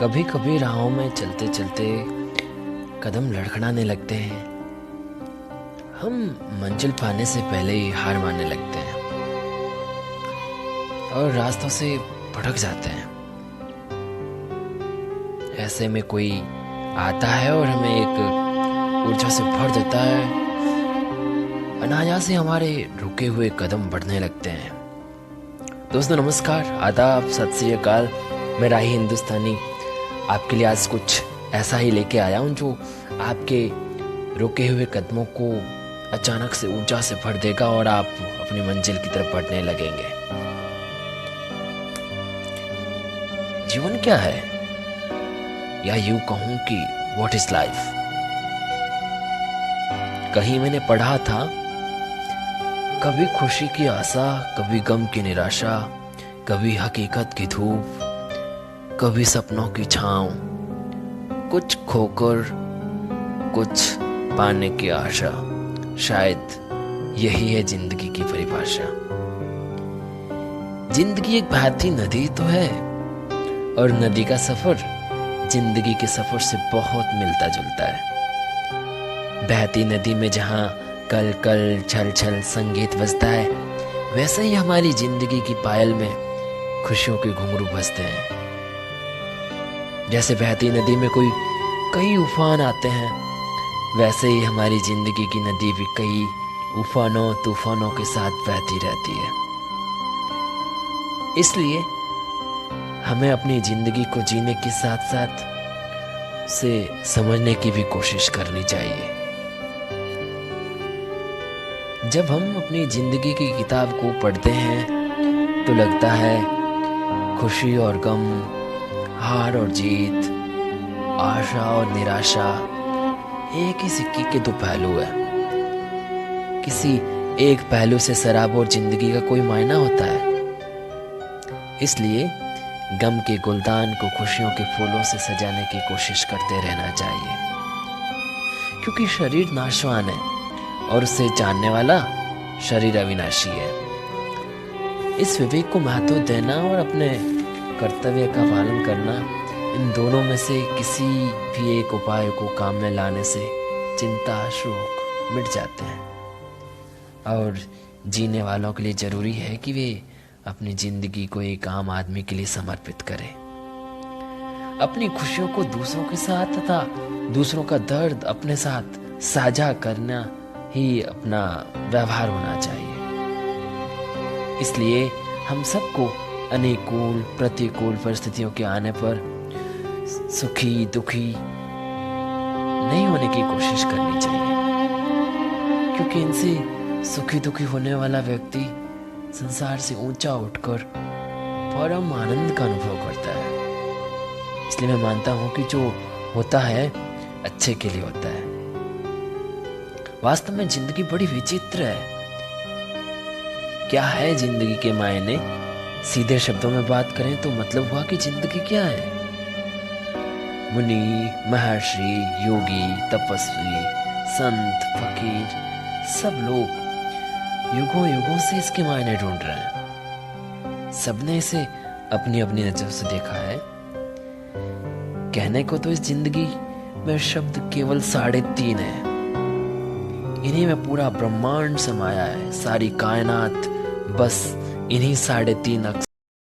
कभी कभी राहों में चलते चलते कदम लड़खड़ाने लगते हैं। हम मंजिल पाने से पहले ही हार मानने लगते हैं और रास्तों से भटक जाते हैं। ऐसे में कोई आता है और हमें एक ऊर्जा से भर देता है। अनायासे हमारे रुके हुए कदम बढ़ने लगते हैं। दोस्तों नमस्कार, आदाब, सत श्री अकाल। मैं राही हिंदुस्तानी आपके लिए आज कुछ ऐसा ही लेके आया हूँ जो आपके रुके हुए कदमों को अचानक से ऊर्जा से भर देगा और आप अपनी मंजिल की तरफ बढ़ने लगेंगे। जीवन क्या है, या यूं कहूं कि व्हाट इज लाइफ। कहीं मैंने पढ़ा था, कभी खुशी की आशा, कभी गम की निराशा, कभी हकीकत की धूप, कभी सपनों की छांव, कुछ खोकर कुछ पाने की आशा। शायद यही है जिंदगी की परिभाषा। जिंदगी एक बहती नदी तो है, और नदी का सफर जिंदगी के सफर से बहुत मिलता जुलता है। बहती नदी में जहां कल कल छल छल संगीत बजता है, वैसे ही हमारी जिंदगी की पायल में खुशियों के घुंघरू बजते हैं। जैसे बहती नदी में कई उफान आते हैं, वैसे ही हमारी जिंदगी की नदी भी कई उफानों तूफानों के साथ बहती रहती है। इसलिए हमें अपनी जिंदगी को जीने के साथ साथ उसे समझने की भी कोशिश करनी चाहिए। जब हम अपनी जिंदगी की किताब को पढ़ते हैं तो लगता है खुशी और गम, हार और जीत, आशा और निराशा एक ही सिक्के के दो पहलू है। किसी एक पहलू से शराब और जिंदगी का कोई मायना होता है। इसलिए गम के गुलदान को खुशियों के फूलों से सजाने की कोशिश करते रहना चाहिए, क्योंकि शरीर नाशवान है और उसे जानने वाला शरीर अविनाशी है। इस विवेक को महत्व देना और अपने कर्तव्य का पालन करना, इन दोनों में से किसी भी एक उपाय को काम में लाने से चिंता शोक मिट जाते हैं। और जीने वालों के लिए जरूरी है कि वे अपनी जिंदगी को एक आम आदमी के लिए समर्पित करें। अपनी खुशियों को दूसरों के साथ तथा दूसरों का दर्द अपने साथ साझा करना ही अपना व्यवहार होना चाहिए। इसलिए हम सबको अनुकूल प्रतिकूल परिस्थितियों के आने पर सुखी दुखी नहीं होने की कोशिश करनी चाहिए, क्योंकि इनसे सुखी दुखी होने वाला व्यक्ति संसार से ऊंचा उठकर परम आनंद का अनुभव करता है। इसलिए मैं मानता हूं कि जो होता है अच्छे के लिए होता है। वास्तव में जिंदगी बड़ी विचित्र है। क्या है जिंदगी के मायने? सीधे शब्दों में बात करें तो मतलब हुआ कि जिंदगी क्या है। मुनि, महर्षि, योगी, तपस्वी, संत, फकीर, सब लोग युगों युगों से इसके मायने ढूंढ रहे हैं। सबने इसे अपनी अपनी नजर से देखा है। कहने को तो इस जिंदगी में शब्द केवल 3.5 है। इन्हीं में पूरा ब्रह्मांड समाया है। सारी कायनात बस इन्हीं 3.5 अक्षर